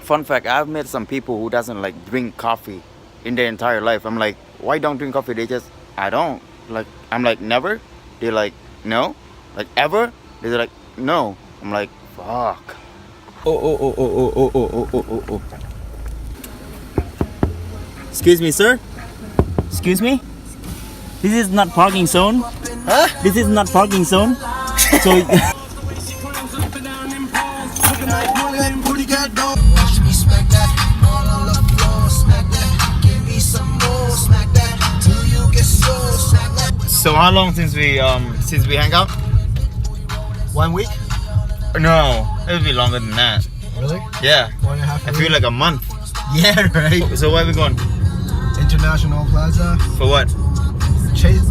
fun fact, I've met some people who doesn't like drink coffee in their entire life. I'm like, why don't drink coffee? They just, I don't. Like, I'm like, never? They're like, no. Like, ever? They're like, no. I'm like, fuck. Oh. Excuse me, sir? Excuse me? This is not parking zone. Huh? This is not parking zone. So... So how long since we hang out? 1 week? No, it'll be longer than that. Really? Yeah. 1.5 I feel like a month. Yeah, right. So where are we going? International Plaza. For what? Chase.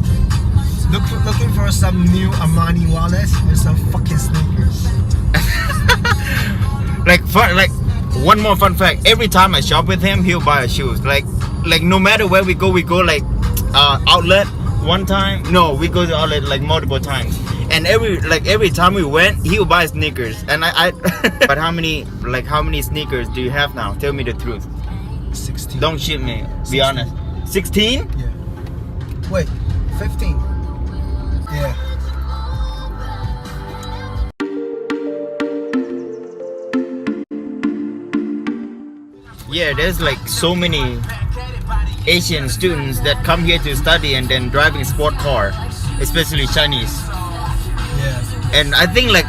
Looking for some new Armani wallets and some fucking sneakers. like one more fun fact. Every time I shop with him, he'll buy shoes. Like no matter where we go outlet one time. No, we go to outlet like multiple times. And every time we went, he'll buy sneakers. And I but how many sneakers do you have now? Tell me the truth. 16. Don't shit me. Be honest. 16? Yeah. Wait, 15. Yeah. Yeah, there's like so many Asian students that come here to study and then driving sport car, especially Chinese. Yeah. And I think like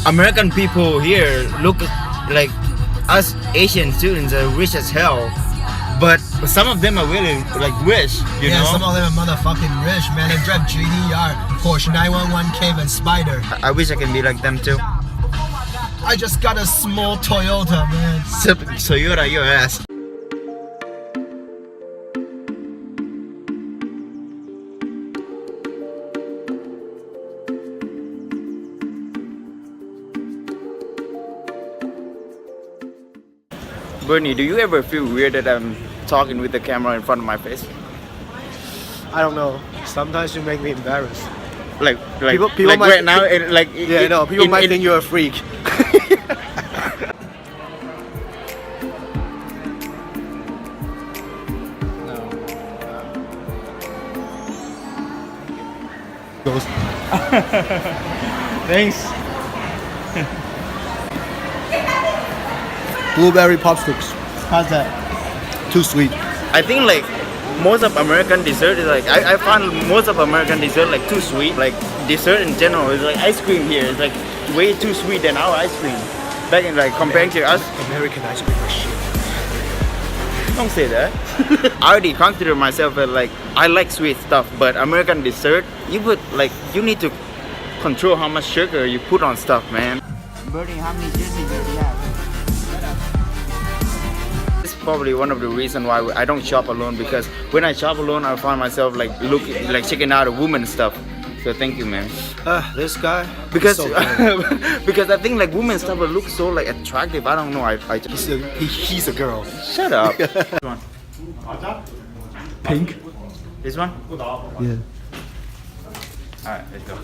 American people here look like us Asian students are rich as hell, but some of them are really like rich, you know? Some of them are motherfucking rich, man. They drive GDR, Porsche 911 Cave and Spider. I wish I can be like them too. I just got a small Toyota, man. Toyota, your ass. Bernie, do you ever feel weird that I'm talking with the camera in front of my face? I don't know. Sometimes you make me embarrassed. Like People like might- right now, People might think you're a freak. Goes. Thanks. Blueberry popsticks. How's that? Too sweet. I think like most of American dessert is like I find most of American dessert like too sweet. Like dessert in general is like ice cream here is like way too sweet than our ice cream. Like in like comparing to us. American ice cream is shit. Don't say that. I already consider myself as like I like sweet stuff, but American dessert you need to control how much sugar you put on stuff, man. Bernie, how many jerseys do you have? It's probably one of the reasons why I don't shop alone, because when I shop alone, I find myself like looking, like checking out a woman stuff. So thank you, man. This guy. Because so because I think like women stuff will look so like attractive. I don't know. he's a girl. Shut up. This one. Pink. This one. Yeah. All right, let's go.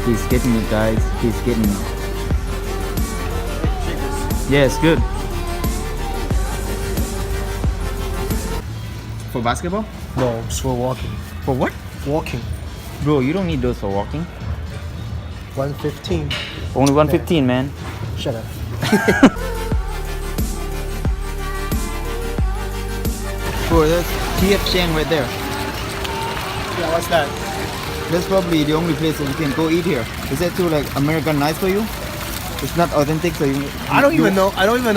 He's getting it, guys. He's getting it. Yeah, it's good. For basketball? No, it's for walking. For what? Walking. Bro, you don't need those for walking. 115. Only 115, man. Shut up. Bro, there's TF Chang right there. Yeah, what's that? That's probably the only place that you can go eat here. Is that too like Americanized for you? It's not authentic, so you. I don't even know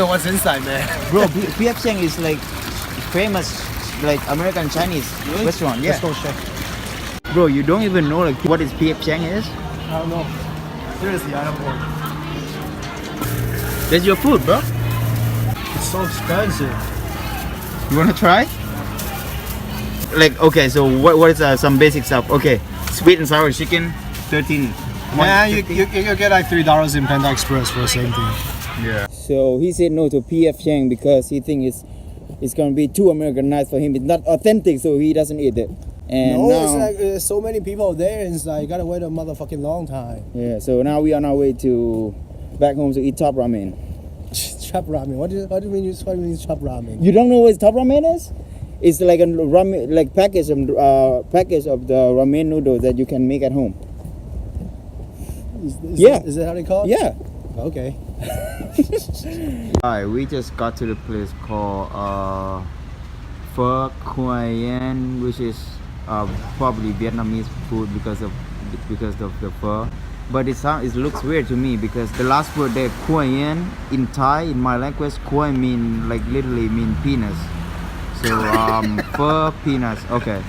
what's inside, man. Bro, PF Chang is like famous, like American Chinese restaurant. Yeah. Let's go check. Bro, you don't even know like what is PF Chang is? I don't know. Seriously, I don't know. That's your food, bro. It's so expensive. You wanna try? Like, okay, so what is some basic stuff? Okay, sweet and sour chicken, 13. Yeah, you get like $3 in Panda Express for the same thing. Yeah. So he said no to PF Chang because he thinks it's gonna be too Americanized for him. It's not authentic, so he doesn't eat it. And no, now, it's like there's so many people there, and it's like you gotta wait a motherfucking long time. yeah, so now we are on our way to back home to eat top ramen. Chop ramen. What do you mean? What do you mean chop ramen? You don't know what top ramen is? It's like a ramen, like package of the ramen noodles that you can make at home. Is that how they call it? Yeah. Okay. Alright, we just got to the place called Pho Quyen, which is probably Vietnamese food because of the pho. But it looks weird to me because the last word there, Quyen, in Thai, in my language, Quyen mean like literally mean penis. So pho penis. Okay.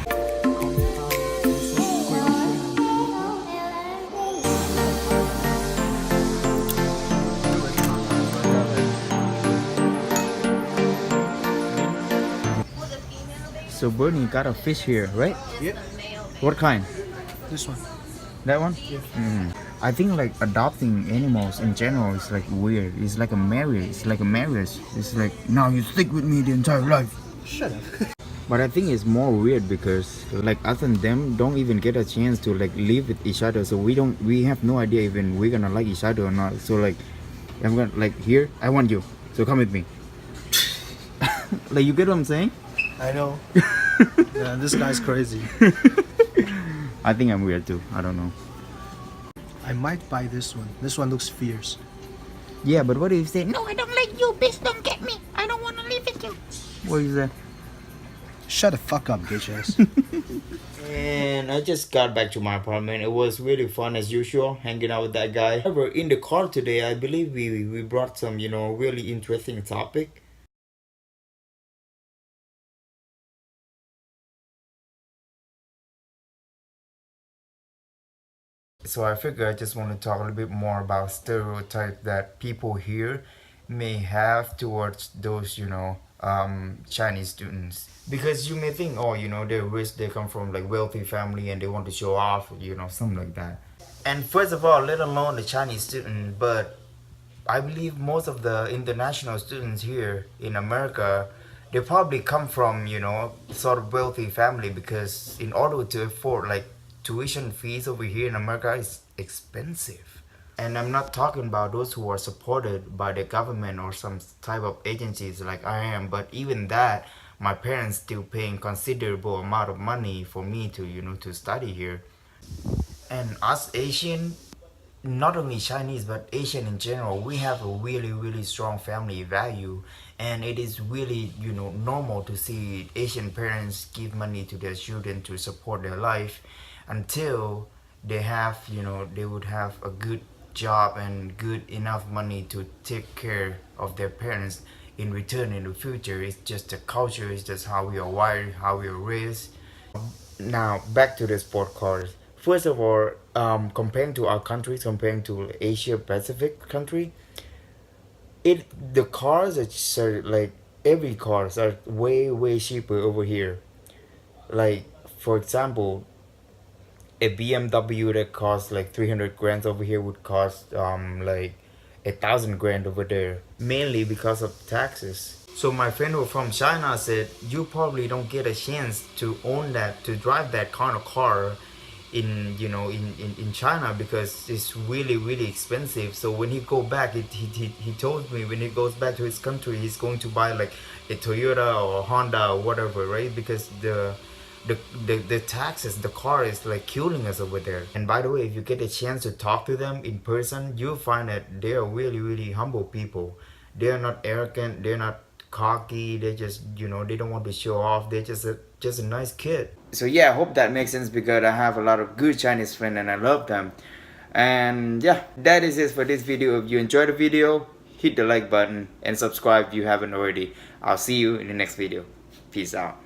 So Bernie got a fish here, right? Yep. What kind? This one. That one? Yeah. I think like adopting animals in general is like weird. It's like a marriage. It's like a marriage. It's like now you stick with me the entire life. Shut up. But I think it's more weird because like us and them don't even get a chance to like live with each other. So we have no idea even we're gonna like each other or not. So like I'm gonna like here I want you. So come with me. Like you get what I'm saying? I know. Yeah, this guy's crazy. I think I'm weird too. I don't know. I might buy this one. This one looks fierce. Yeah, but what if you say no? I don't like you. Bitch, don't get me. I don't want to live with you. What is that? Shut the fuck up, bitch ass. And I just got back to my apartment. It was really fun as usual, hanging out with that guy. However, in the car today, I believe we brought some, really interesting topic. So I figure I just want to talk a little bit more about stereotypes that people here may have towards those, Chinese students. Because you may think, oh, they're rich, they come from like wealthy family and they want to show off, something like that. And first of all, let alone the Chinese student, but I believe most of the international students here in America, they probably come from, sort of wealthy family because in order to afford like tuition fees over here in America is expensive. And I'm not talking about those who are supported by the government or some type of agencies like I am, but even that, my parents still paying considerable amount of money for me to, to study here. And us Asian, not only Chinese but Asian in general, we have a really strong family value, and it is really normal to see Asian parents give money to their children to support their life until they have they would have a good job and good enough money to take care of their parents in return in the future. It's just the culture, it's just how we are wired, how we are raised. Now back to the sport cars. First of all, comparing to our countries, comparing to Asia Pacific country, the cars are like every cars are way cheaper over here. Like for example, a BMW that costs like 300 grand over here would cost like 1,000 grand over there, mainly because of taxes. So my friend who from China said you probably don't get a chance to own that, to drive that kind of car in China because it's really expensive. So when he go back, he told me when he goes back to his country, he's going to buy like a Toyota or a Honda or whatever, right? Because the taxes, the car is like killing us over there. And by the way, if you get a chance to talk to them in person, you'll find that they are really humble people. They're not arrogant, they're not cocky, they just they don't want to show off, they're just a nice kid. So yeah, I hope that makes sense because I have a lot of good Chinese friends and I love them. And yeah, that is it for this video. If you enjoyed the video, hit the like button and subscribe if you haven't already. I'll see you in the next video. Peace out.